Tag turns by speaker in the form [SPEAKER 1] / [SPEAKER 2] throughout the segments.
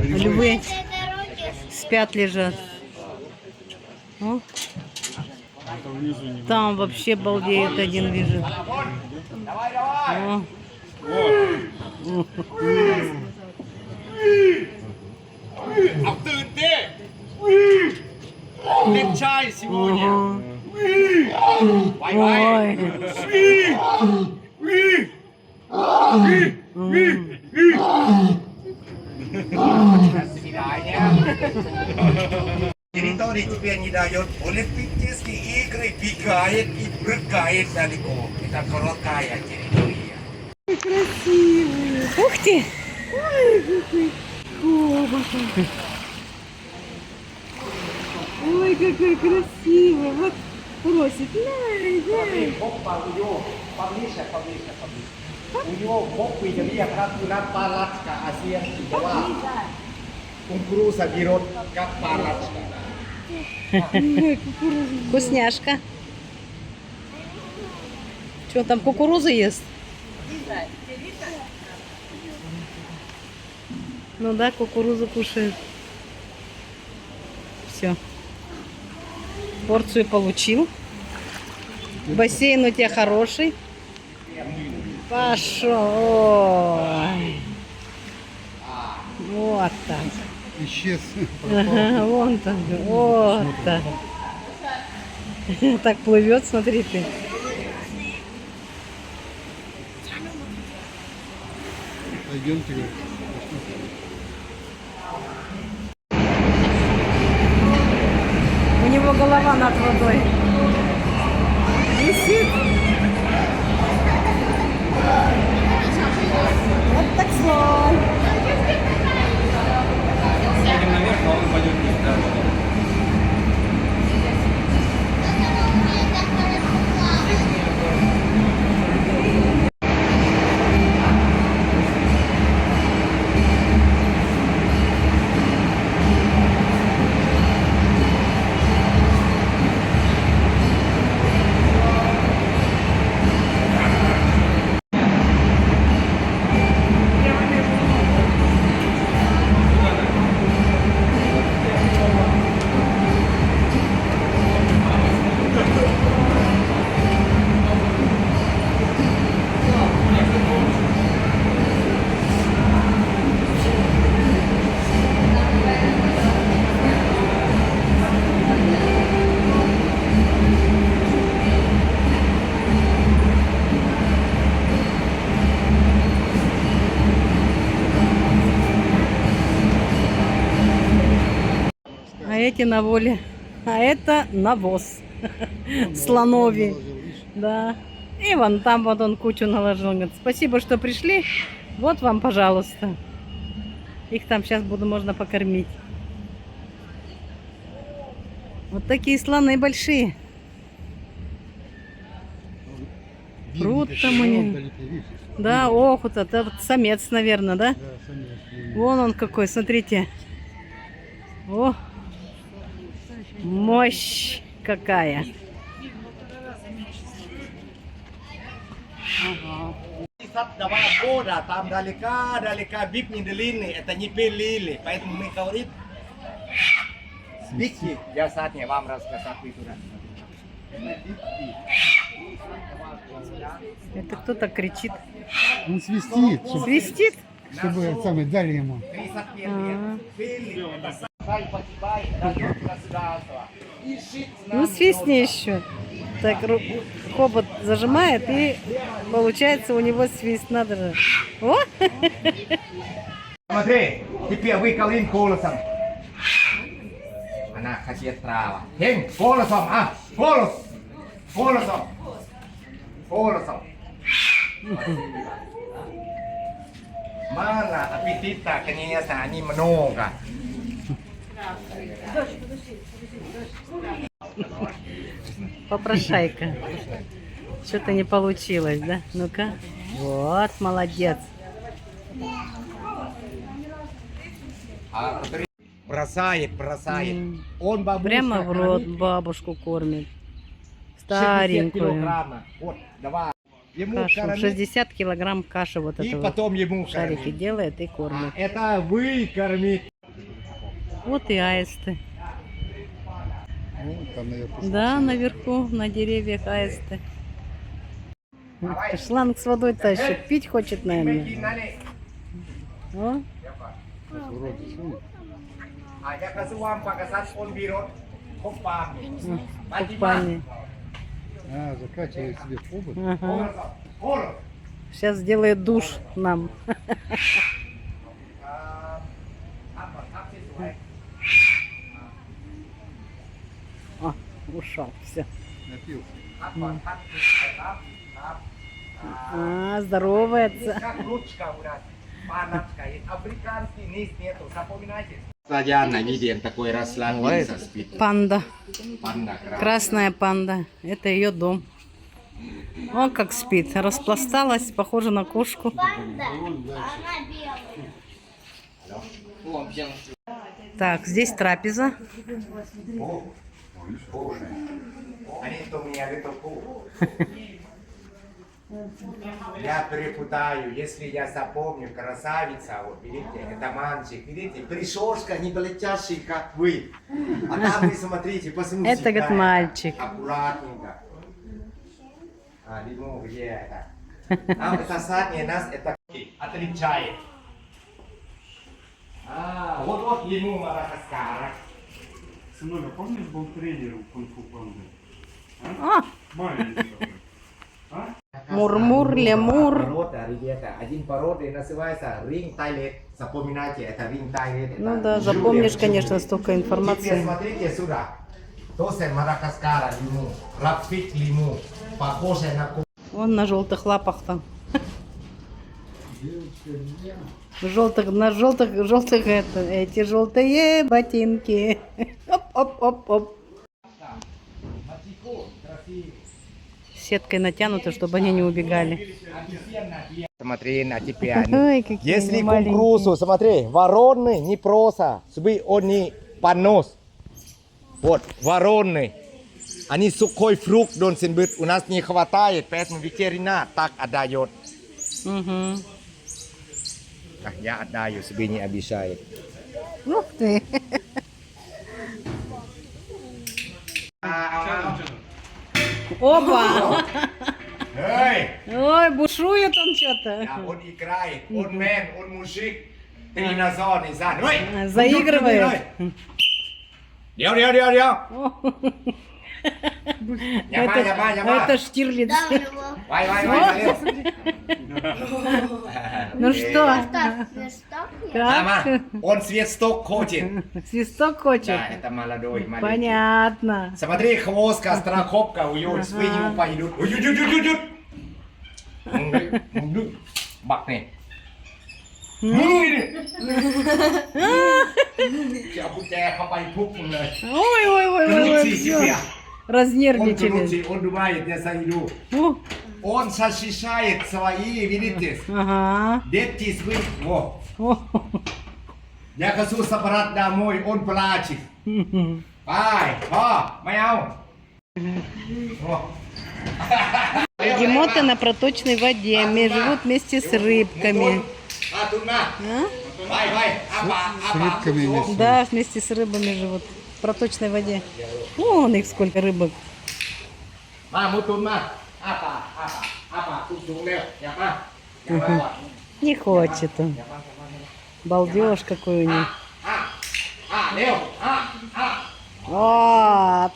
[SPEAKER 1] Львы спят, лежат. О. Там вообще балдеет один лежит. О.
[SPEAKER 2] Территории теперь не дает. Олимпийские игры пикает и прыгает далеко. Это короткая территория.
[SPEAKER 1] Красивый. Ух ты! Ой, какой хобот. Ой, какой красивый. Вот просит. Дай.
[SPEAKER 2] У него бог видели, как у нас палачка, а сердце была. Кукуруза берет, как палачка.
[SPEAKER 1] Вкусняшка. Что, там кукурузу ест? Ну да, кукурузу кушает. Все. Порцию получил. Бассейн у тебя хороший. Пошел. Ой. Вот так.
[SPEAKER 3] Исчез.
[SPEAKER 1] Ага, вон там. Вот так. Так плывет, смотри ты.
[SPEAKER 3] Пойдемте, говорит.
[SPEAKER 1] У него голова над водой. Висит. Вот так слон.
[SPEAKER 4] Сядем наверх, а он пойдет вниз, да.
[SPEAKER 1] А эти на воле. А это навоз. Слоновий. Да. И вон там вот он кучу наложил. Говорит, спасибо, что пришли. Вот вам, пожалуйста. Их там сейчас можно покормить. Вот такие слоны большие. Пруд там у них. Да, ох, вот это вот самец, наверное, да?
[SPEAKER 3] Да, самец.
[SPEAKER 1] Вон он какой, смотрите. О, мощь какая. Ага.
[SPEAKER 2] 2 года, там далека вид не длинный, это не пилили, поэтому мы говорим, Бики, я садне вам рассказать туда.
[SPEAKER 1] Это кто-то кричит.
[SPEAKER 3] Он свистит,
[SPEAKER 1] Свистит?
[SPEAKER 3] чтобы самый дали ему.
[SPEAKER 2] 31 лет. Пили, это сай погибай, растет государство. Ищите нам
[SPEAKER 1] Ну свистни еще. Так хобот зажимает и получается у него свист. Надо же. О!
[SPEAKER 2] Смотри, теперь вы колын голосом. Она хотит трава. Хем, голосом, а? Голосом. Мало аппетита, конечно, они много.
[SPEAKER 1] Попрошайка. Что-то не получилось, да? Ну-ка. Вот, молодец.
[SPEAKER 2] Бросает. Он бабушка.
[SPEAKER 1] Прямо в рот бабушку кормит.
[SPEAKER 2] 60
[SPEAKER 1] Старенькую.
[SPEAKER 2] килограмма. Вот, давай. Ему
[SPEAKER 1] Кашу.
[SPEAKER 2] кормить,
[SPEAKER 1] 60 килограмм каши вот
[SPEAKER 2] и
[SPEAKER 1] это вот
[SPEAKER 2] потом ему
[SPEAKER 1] шарики
[SPEAKER 2] кормить.
[SPEAKER 1] делает и
[SPEAKER 2] А
[SPEAKER 1] кормит.
[SPEAKER 2] это выкормить.
[SPEAKER 1] Вот и аисты.
[SPEAKER 3] Вон там наверху.
[SPEAKER 1] Да, наверху, на деревьях аисты. Шланг с водой тащит. Пить хочет,
[SPEAKER 2] ไม่
[SPEAKER 1] наверное.
[SPEAKER 2] กินนะนี่
[SPEAKER 1] О,
[SPEAKER 3] Вроде сунет.
[SPEAKER 2] อยากกระทรวงปากกษัตริย์คนวีรสคบปามปฏิมา
[SPEAKER 1] купание.
[SPEAKER 3] А, закачивает себе в обувь.
[SPEAKER 2] โอ้
[SPEAKER 1] Ага.
[SPEAKER 2] โอ้
[SPEAKER 1] Сейчас сделает душ нам.
[SPEAKER 2] ทับก่อนทับที่สวย
[SPEAKER 1] О, ушел. Все.
[SPEAKER 3] Напился.
[SPEAKER 2] ทับก่อนทับที่สวยครับครับ
[SPEAKER 1] А, здоровается.
[SPEAKER 2] как ручка у нас паночка есть африканский низ нету запоминайте Садяна видим такой расслабился спит
[SPEAKER 1] Панда.
[SPEAKER 2] панда
[SPEAKER 1] Красная панда. Это ее дом. О, как спит. Распласталась, похоже на кошку. Так, здесь трапеза.
[SPEAKER 2] Они то меня это Я перепутаю, если я запомню, красавица, вот видите, это мальчик, видите, пришёшка не полетящий, как вы. А там вы смотрите, посмотрите.
[SPEAKER 1] Это, говорит, мальчик.
[SPEAKER 2] Аккуратненько. А, лимон, где это? Нам это заднее, нас это отличает. А, вот лимон Мадагаскара.
[SPEAKER 5] Сынок, а помнишь, был тренер у кунг-фу панды?
[SPEAKER 1] А,
[SPEAKER 5] Маленький такой.
[SPEAKER 1] Мур-мур, лемур.
[SPEAKER 2] Порода, ребята, один породы называется ринг тайлет. Запоминайте, это ринг тайлет.
[SPEAKER 1] Ну да, запомнишь, конечно, столько
[SPEAKER 2] Теперь
[SPEAKER 1] информации.
[SPEAKER 2] смотрите сюда. Тоже Мадагаскара лимон, рапфик лимон, похоже на
[SPEAKER 1] Он на желтых лапах там. На желтых это, эти желтые ботинки. Оп-оп-оп-оп. Сеткой натянуты, чтобы они не убегали.
[SPEAKER 2] Смотри на теперь.
[SPEAKER 1] Ой, какие
[SPEAKER 2] Если
[SPEAKER 1] они маленькие.
[SPEAKER 2] кукурузу, смотри, вороны не просто, чтобы он не понос. Вот, вороны. Они сухой фрукт должен быть, у нас не хватает, поэтому ветеринар так отдает.
[SPEAKER 1] Угу.
[SPEAKER 2] Я отдаю, себе не обещает.
[SPEAKER 1] Ух ты. Опа!
[SPEAKER 2] Эй!
[SPEAKER 1] Ой, бушует он что-то.
[SPEAKER 2] Он играет, он мэн, он мужик. Тренажер, не знаю. Ой!
[SPEAKER 1] Заигрывает.
[SPEAKER 2] ดี๋ยว
[SPEAKER 1] Это Штирлиц.
[SPEAKER 2] Вай,
[SPEAKER 1] Ну что?
[SPEAKER 2] Мама,
[SPEAKER 1] Как?
[SPEAKER 2] он свисток хочет.
[SPEAKER 1] Свисток хочет?
[SPEAKER 2] Да, это молодой, маленький.
[SPEAKER 1] Понятно.
[SPEAKER 2] Смотри, хвостка, страховка, уйдет, свинью пойдут. Уйдет. Бак не. Сейчас будь я хапай пуп.
[SPEAKER 1] Ой, все.
[SPEAKER 2] Он
[SPEAKER 1] Разнервничались.
[SPEAKER 2] крутит, он думает, я зайду.
[SPEAKER 1] О,
[SPEAKER 2] Он защищает свои, видите,
[SPEAKER 1] ага.
[SPEAKER 2] детки свои. Во.
[SPEAKER 1] О.
[SPEAKER 2] Я хочу собрать домой, он плачет. Ай, неเอา.
[SPEAKER 1] Бегемоты на проточной воде. Они живут вместе с рыбками.
[SPEAKER 2] Тут на.
[SPEAKER 1] А?
[SPEAKER 3] С рыбками вместе.
[SPEAKER 1] Да, вместе с рыбами живут. В проточной воде. Вон их сколько рыбок.
[SPEAKER 2] มามุดตุนมาอ้าปากสูงๆเร็วอย่ามาก่อน
[SPEAKER 1] Не хочет он. Балдеж какой у них.
[SPEAKER 2] เร็ว
[SPEAKER 1] Вот.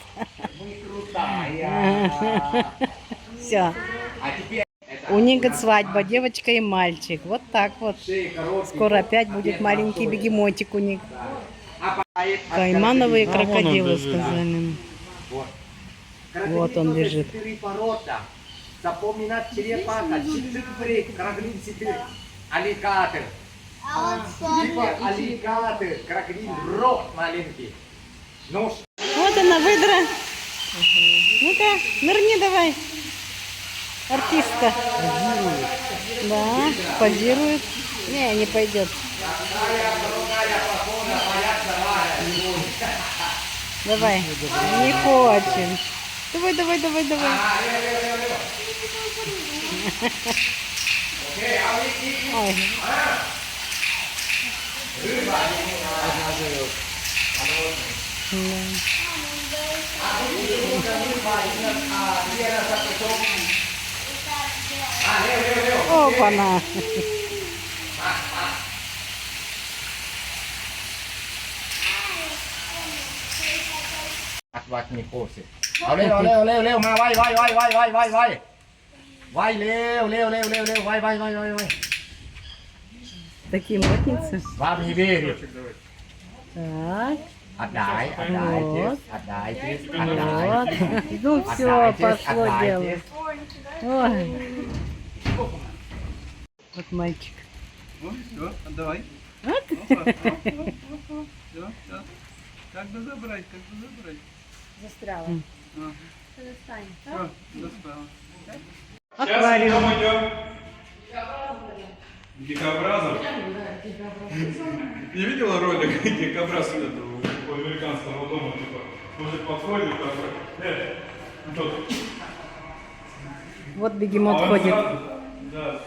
[SPEAKER 2] มึงรู้ตายอ่ะ
[SPEAKER 1] Все.
[SPEAKER 2] теперь
[SPEAKER 1] У них, говорит, свадьба, девочка и мальчик. Вот так вот.
[SPEAKER 2] шея короткий.
[SPEAKER 1] Скоро опять будет маленький бегемотик у них.
[SPEAKER 2] อ่ะ
[SPEAKER 1] Каймановые
[SPEAKER 5] А, вон он
[SPEAKER 1] крокодилы,
[SPEAKER 5] бежит.
[SPEAKER 1] сказали. Вот он бежит.
[SPEAKER 2] Четыре порода. Запоминать черепаха, четыре, крокодил четыре. Аллигатор. Теперь аллигатор, крокодил, рот маленький. Нож.
[SPEAKER 1] Вот она, выдра. Ну-ка, нырни давай. Артистка. Да, позирует. Не, не пойдет. Давай. Не хочет. Давай. Ой. Опа-на.
[SPEAKER 2] วัดนี่โพสิเอาเร็วเร็วเร็วเร็วมาไวไวไวไวไวไวไวไวเร็วเร็วเร็วเร็วเร็วไวไวไวไวไว
[SPEAKER 1] Такие модницы.
[SPEAKER 2] ว่ามีเบรี
[SPEAKER 1] Так.
[SPEAKER 2] อัดได้อัดได้เจสอัดได้เจสอัดได้
[SPEAKER 1] Вот. Ну все, пошло дело. Ой. Вот мальчик.
[SPEAKER 4] Ну, все, отдавай.
[SPEAKER 1] Вот.
[SPEAKER 4] Все, все. Как бы забрать, как бы забрать.
[SPEAKER 6] Застряла.
[SPEAKER 4] Ага.
[SPEAKER 6] Достань.
[SPEAKER 4] Все, достала.
[SPEAKER 1] Аквариум.
[SPEAKER 5] идем. Дикобразов. Не видела ролик дикобраз этого у американского дома, типа, может подходит такой. Тут.
[SPEAKER 1] Вот бегемот
[SPEAKER 5] А он
[SPEAKER 1] ходит.
[SPEAKER 5] сразу, да,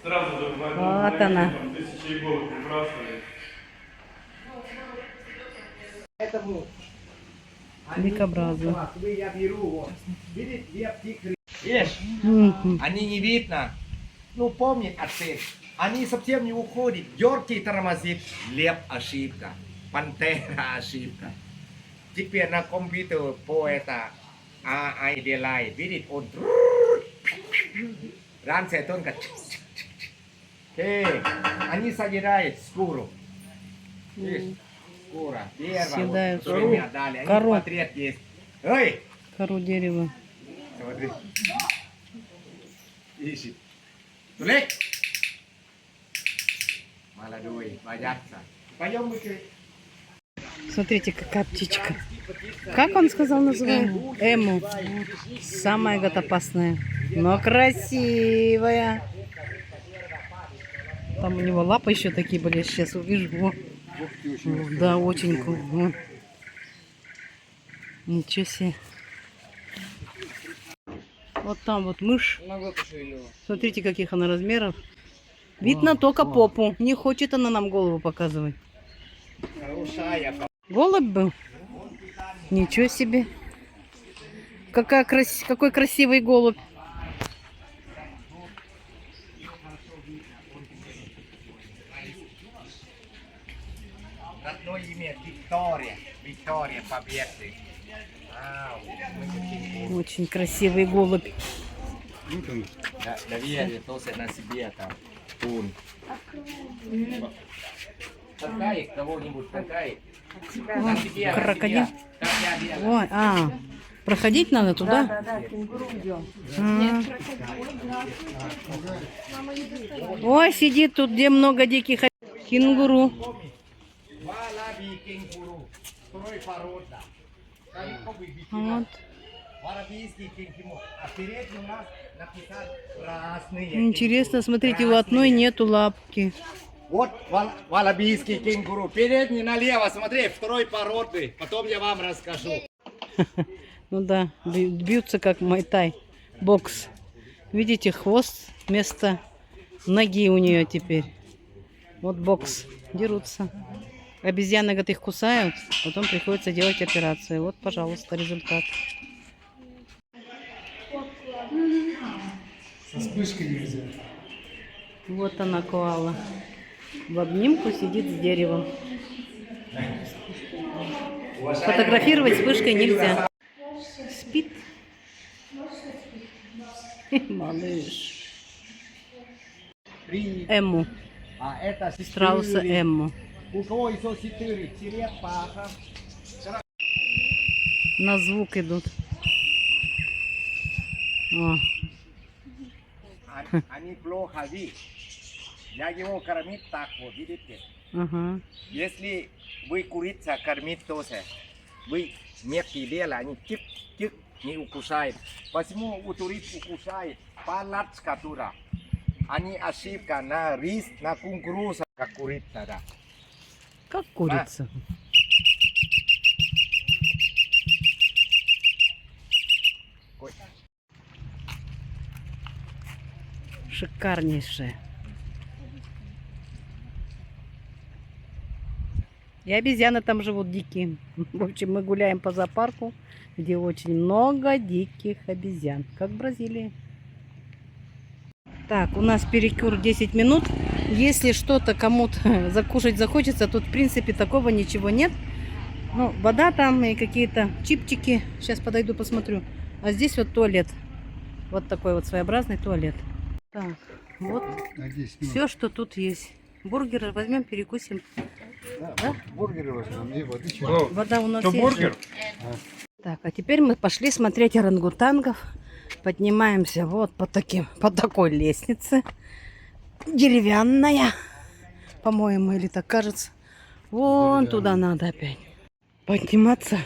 [SPEAKER 5] сразу же в один
[SPEAKER 1] Вот
[SPEAKER 5] мгновение
[SPEAKER 1] она.
[SPEAKER 5] там тысячи иголок выбрасывает.
[SPEAKER 2] этому
[SPEAKER 1] Дикобразы.
[SPEAKER 2] я беру вот видите лев тигр
[SPEAKER 1] Мгм.
[SPEAKER 2] они не видно ну помнит ответ они совсем не уходят Йорки тормозит лев ошибка пантера ошибка теперь на компьютер по это idealize видит он раньше только они собирают скуру скура
[SPEAKER 1] Съедают
[SPEAKER 2] первая дали они
[SPEAKER 1] кору.
[SPEAKER 2] портрет есть эй
[SPEAKER 1] Кору дерева.
[SPEAKER 2] смотри ищет Тулек молодой боятся пойдем мы
[SPEAKER 1] Смотрите, какая птичка. Как он сказал, называется? Эму. Самая опасная. Но красивая. Там у него лапы еще такие были. Сейчас увижу. Во. Да, очень круто. Ничего себе. Вот там вот мышь. Смотрите, каких она размеров. Видно только попу. Не хочет она нам голову показывать. Голубь был. Ничего себе. Какой красивый голубь.
[SPEAKER 2] родное имя Виктория Виктория Победы
[SPEAKER 1] Очень красивый голубь.
[SPEAKER 3] Вот он.
[SPEAKER 2] доверие тоже на себе там он такая кого-нибудь такая на себе
[SPEAKER 1] крокодил.
[SPEAKER 2] как я делаю.
[SPEAKER 1] Ой, проходить надо туда?
[SPEAKER 6] Да, кенгуру идем.
[SPEAKER 1] Ой, сидит тут, где много диких кенгуру.
[SPEAKER 2] Валаби кенгуру второй порода
[SPEAKER 1] Вот.
[SPEAKER 2] Воробийский кенгуру а впереди у нас написано разные
[SPEAKER 1] Интересно, смотрите, у одной нету лапки.
[SPEAKER 2] вот валабийский кенгуру. Передний налево, смотри, второй породы. Потом я вам расскажу.
[SPEAKER 1] Ну да, бьются как майтай. Бокс. Видите, хвост вместо ноги у нее теперь. Вот бокс. Дерутся. Обезьяны, говорят, их кусают, потом приходится делать операцию. Вот, пожалуйста, результат.
[SPEAKER 3] Со вспышкой нельзя.
[SPEAKER 1] Вот она, коала. В обнимку сидит с деревом. Фотографировать вспышкой нельзя. Спит. Малыш. Эмму.
[SPEAKER 2] А это
[SPEAKER 1] Страуса Эмму.
[SPEAKER 2] У кого еще 4? Черепаха.
[SPEAKER 1] На звук идут. О,
[SPEAKER 2] Они плохо видят. Я его кормить так вот, видите?
[SPEAKER 1] ага.
[SPEAKER 2] Если вы курица кормить тоже, вы мягкие делали, они тик-тик не укусают. Почему у турист укусает? Палатка тура. Они ошибка на рис, на кунгуруза, как курица, да.
[SPEAKER 1] Как курица. Шикарнейшее. И обезьяны там живут дикие. В общем, мы гуляем по зоопарку, где очень много диких обезьян, как в Бразилии. Так, у нас перекур 10 минут. Если что-то кому-то закушать захочется, тут в принципе такого ничего нет. Ну, вода там и какие-то чипчики. Сейчас подойду посмотрю. А здесь вот туалет. Вот такой вот своеобразный туалет. Так, вот
[SPEAKER 3] А здесь
[SPEAKER 1] все, что тут есть. Бургеры возьмем, перекусим. Да?
[SPEAKER 3] бургеры возьмем и воды.
[SPEAKER 1] Вода у нас
[SPEAKER 5] То
[SPEAKER 1] есть.
[SPEAKER 5] бургер?
[SPEAKER 1] Так, а теперь мы пошли смотреть орангутангов. Поднимаемся вот по такой лестнице. Деревянная, по-моему, или так кажется. Вон туда надо опять. Подниматься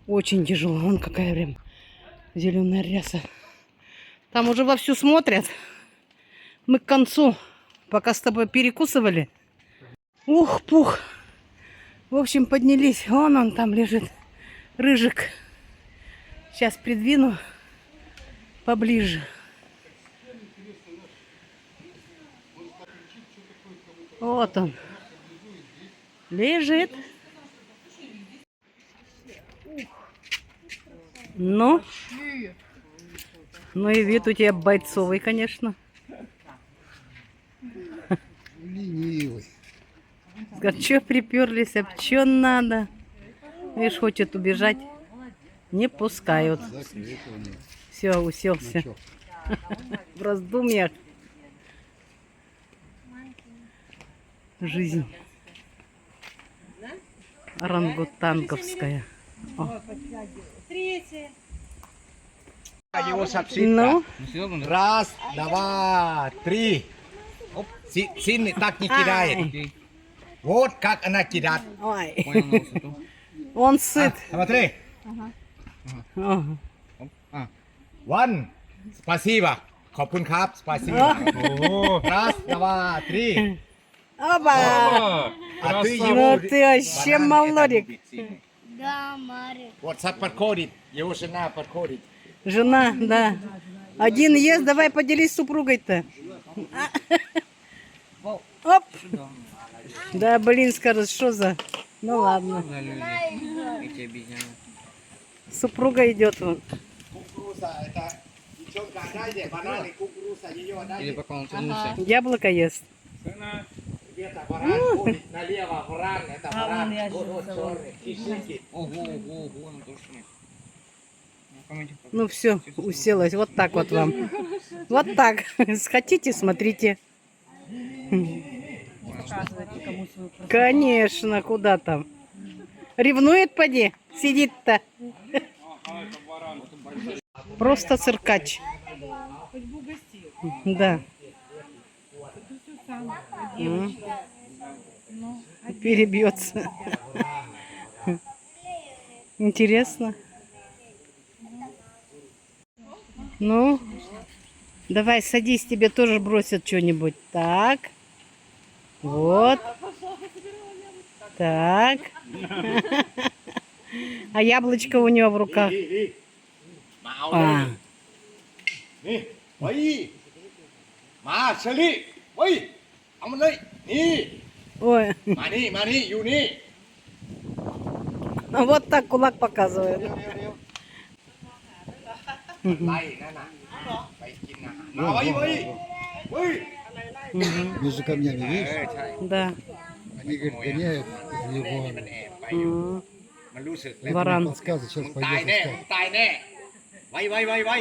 [SPEAKER 1] очень тяжело. Вон какая прям зеленая ряса. Там уже вовсю смотрят. Мы к концу, пока с тобой перекусывали. Ух, пух. В общем, поднялись. Вон он там лежит. Рыжик. Сейчас придвину поближе. Вот он. Лежит. Ну. Ну и вид у тебя бойцовый, конечно.
[SPEAKER 3] Ленивый.
[SPEAKER 1] Скажет, что приперлись, а что надо? Видишь, хочет убежать. Не пускают. Все, уселся. В раздумьях. Жизнь орангутанговская. О.
[SPEAKER 2] Его шапшитка.
[SPEAKER 1] Ну,
[SPEAKER 2] Раз, два, три. Оп, Син так не кидает. Вот как она кидает.
[SPEAKER 1] ой. Он сыт.
[SPEAKER 2] Смотри.
[SPEAKER 1] Ага.
[SPEAKER 2] One. Спасибо. ขอบคุณครับ Спасибо. Раз, два, три.
[SPEAKER 1] Опа!
[SPEAKER 2] А ты
[SPEAKER 1] Ну
[SPEAKER 2] его...
[SPEAKER 1] ты вообще молодик.
[SPEAKER 6] Да, Марик.
[SPEAKER 2] Вот сад подходит. Его жена подходит.
[SPEAKER 1] Жена, да. Один ест, давай поделись с супругой-то. Оп! Да, блин, скажет, что за... Ну ладно. Супруга идет вон.
[SPEAKER 2] Кукуруза, это девчонка дайте, бананы, кукуруза, ее дайте.
[SPEAKER 1] Яблоко ест.
[SPEAKER 2] Где-то варан ходит налево, варан, это варан. Вот черный, кишки.
[SPEAKER 1] Ну все, уселась. Вот так вот вам. Вот так. Хотите, смотрите. Конечно, куда там. Ревнует, поди? Сидит-то. Просто циркач. Да. Перебьется. Интересно. Ну, давай садись, тебе тоже бросят что-нибудь. Так. Вот. Так. А яблочко у него в руках.
[SPEAKER 2] มาเอาเลยนี่เฮ้ยมาเชอรี่เฮ้ยเอามันเลยนี่
[SPEAKER 1] Ой,
[SPEAKER 2] มานี่อยู่นี่
[SPEAKER 1] вот так кулак показывает.
[SPEAKER 2] ไล่นั่นน่ะไปกินอาหารมาไว้เฮ้ย
[SPEAKER 3] Между камнями,
[SPEAKER 2] เอ
[SPEAKER 3] видишь?
[SPEAKER 2] อใช่
[SPEAKER 1] Да.
[SPEAKER 3] Они, говорят, гоняют из него.
[SPEAKER 2] มันแอบไป
[SPEAKER 1] М.
[SPEAKER 2] มันรู้สึก
[SPEAKER 3] Это
[SPEAKER 1] Варан.
[SPEAKER 3] мне подсказывает,
[SPEAKER 2] มึ
[SPEAKER 3] сейчас
[SPEAKER 2] งตาย
[SPEAKER 3] пойдет
[SPEAKER 2] แน่
[SPEAKER 3] искать.
[SPEAKER 2] มึงตายแน่ไว้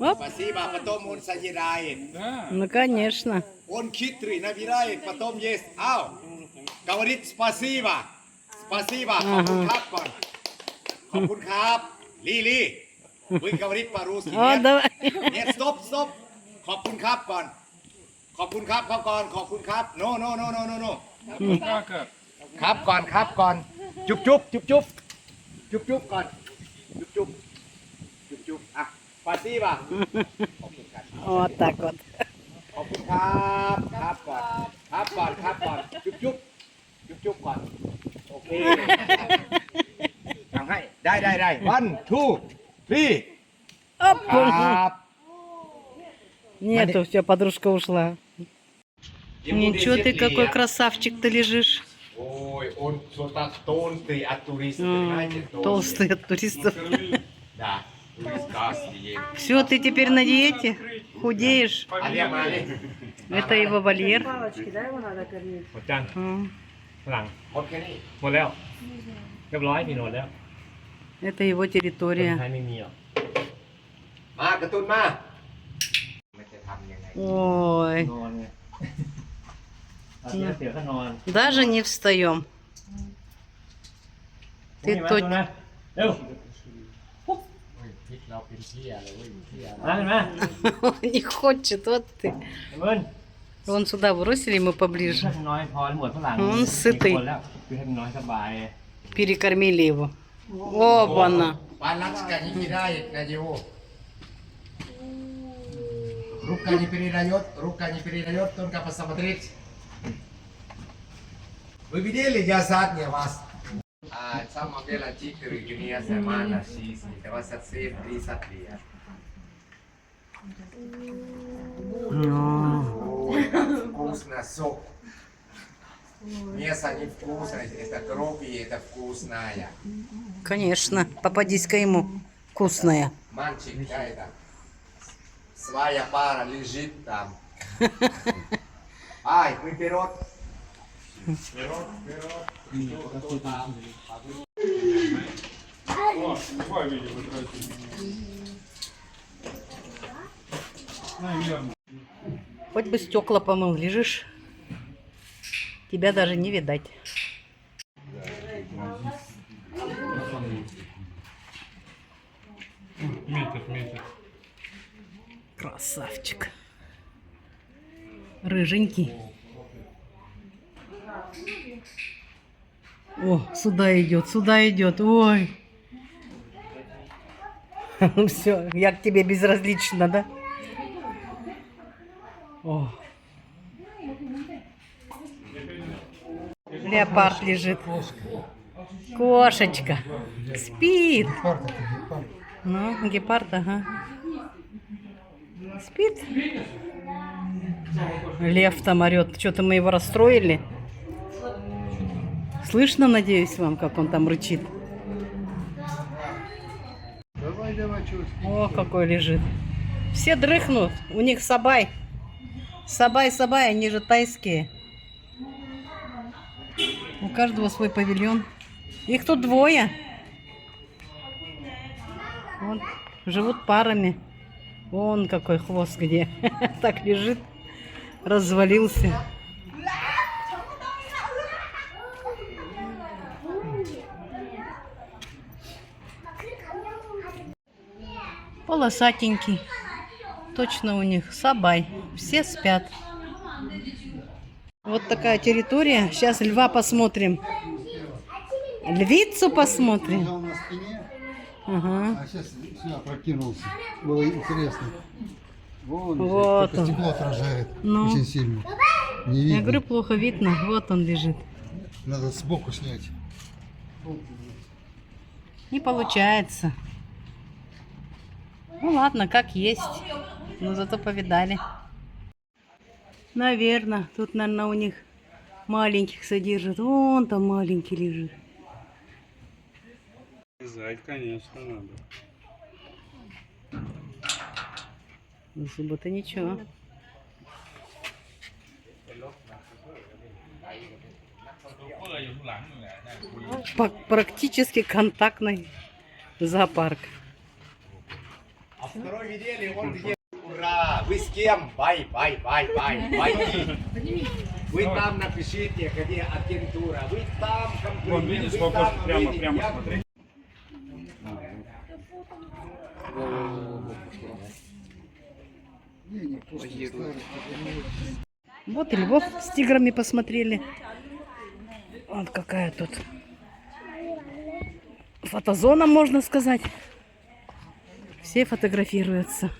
[SPEAKER 1] Оп.
[SPEAKER 2] Спасибо, потом он сожирает.
[SPEAKER 1] Ну, конечно.
[SPEAKER 2] Он хитрый, набирает, потом ест. Ау! Говорит спасибо. Спасибо. ขอบคุณครับก่อน ขอบคุณครับ Лили. Вы говорите по-русски.
[SPEAKER 1] О,
[SPEAKER 2] Нет?
[SPEAKER 1] давай.
[SPEAKER 2] Нет, стоп. ขอบคุณครับก่อน ขอบคุณครับครับก่อน ขอบคุณครับ No. ครับก่อน จุ๊บก่อน จุ๊บอ่ะ спасибо ขอบคุณครับ
[SPEAKER 1] Вот так вот.
[SPEAKER 2] ขอบคุณครับครับก่อน จุ๊บก่อน โอเค ให้ ได้ one two three
[SPEAKER 1] Оп!
[SPEAKER 2] ครับ
[SPEAKER 1] Нету, все, подружка ушла. Ничего ты какой
[SPEAKER 2] ค
[SPEAKER 1] красавчик ты лежишь.
[SPEAKER 2] โอ้ยโอนโซตัสโตนตีอัตุริสต์ได้เจ็ดโตน
[SPEAKER 1] Толстый от туристов.
[SPEAKER 2] Да, турист касти.
[SPEAKER 1] Все, ты теперь на диете? Худеешь?
[SPEAKER 2] อันเรียกมาเลย
[SPEAKER 1] Это его вольер.
[SPEAKER 7] หมดจัง
[SPEAKER 1] М,
[SPEAKER 7] ฝรั่ง
[SPEAKER 2] หมดแค่นี้
[SPEAKER 7] หมดแล้ว เรียบร้อยมีโนดแล้ว
[SPEAKER 1] Это его
[SPEAKER 7] คน
[SPEAKER 1] территория.
[SPEAKER 7] ไทยไม่มีหรอก
[SPEAKER 2] มากระตุ้นมามันจะทำยังไง
[SPEAKER 1] Ой,
[SPEAKER 7] นอนไงตอนนี้เสียก็นอน
[SPEAKER 1] даже не встаем.
[SPEAKER 7] พรุ่งนี้มาดูนะเร็ว
[SPEAKER 2] พริกเราเป็นเที่ยเลยเว้ยเที่ย
[SPEAKER 7] มาเห็นไหม
[SPEAKER 1] Не хочет, вот ты.
[SPEAKER 7] เบิ้ล
[SPEAKER 1] Вон сюда бросили ему
[SPEAKER 7] ให้
[SPEAKER 1] поближе.
[SPEAKER 7] มันน้อยพอหมดฝรั่ง
[SPEAKER 1] อืมสึติ
[SPEAKER 7] มีคนแล้วคือให้มันน้อยสบาย
[SPEAKER 1] Перекормили его. Оба-на.
[SPEAKER 2] ปานรักกันยิ่งได้นะโยРука не передает, только посмотреть. Вы видели, я задняя вас? Самом деле, тикеры, гния, семана, шизни, это вас отсеет 30 лет. Ой, как вкусно, сок. Мясо невкусное, это кровь и это вкусная.
[SPEAKER 1] Конечно, попадись-ка ему. Вкусная.
[SPEAKER 2] Мальчик, да, это. Своя пара лежит там. Ай, мы вперед. Вперед. Кто там?
[SPEAKER 5] О, давай видео вытратим. Наверное.
[SPEAKER 1] Хоть бы стекла помыл, лежишь. Тебя даже не видать.
[SPEAKER 5] Метит.
[SPEAKER 1] Красавчик. Рыженький. О, сюда идет. Ой. Все, я к тебе безразлична, да? О. Леопард лежит. Кошечка. Спит. Ну, гепард, ага. Спит. Лев там орет. Что-то мы его расстроили. Слышно, надеюсь, вам, как он там рычит?
[SPEAKER 3] Давай, чё, спи.
[SPEAKER 1] О, какой лежит. Все дрыхнут. У них сабай. Сабай, они же тайские. У каждого свой павильон. Их тут двое. Вот, живут парами. Вон какой хвост где. Так лежит. Развалился. Полосатенький. Точно у них сабай. Все спят. Вот такая территория. Сейчас льва посмотрим. Львицу посмотрим.
[SPEAKER 3] Лежал на спине,
[SPEAKER 1] Ага.
[SPEAKER 3] а сейчас сюда прокинулся. Было интересно. Вон,
[SPEAKER 1] Вот
[SPEAKER 3] только
[SPEAKER 1] он.
[SPEAKER 3] стекло отражает
[SPEAKER 1] Ну.
[SPEAKER 3] очень сильно. Не
[SPEAKER 1] Я
[SPEAKER 3] видно.
[SPEAKER 1] говорю, плохо видно. Вот он лежит.
[SPEAKER 3] Надо сбоку снять.
[SPEAKER 1] Не получается. Ну ладно, как есть. Но зато повидали. Наверное, тут, наверное, у них маленьких содержат. Вон там маленький лежит.
[SPEAKER 5] Зайд, конечно, надо.
[SPEAKER 1] Зубы-то ничего. Практически контактный зоопарк.
[SPEAKER 2] А второй видели, он где? Ура! Вы с кем? Бай. Вы там напишите, где агентура. Вы там комплимент.
[SPEAKER 5] Вон, видишь,
[SPEAKER 2] вы
[SPEAKER 5] вопрос
[SPEAKER 2] там,
[SPEAKER 5] прямо
[SPEAKER 2] видите, я-
[SPEAKER 5] смотри.
[SPEAKER 3] Не, просто старый.
[SPEAKER 1] Вот и львов с тиграми посмотрели. Вот какая тут фотозона, можно сказать. Все фотографируются.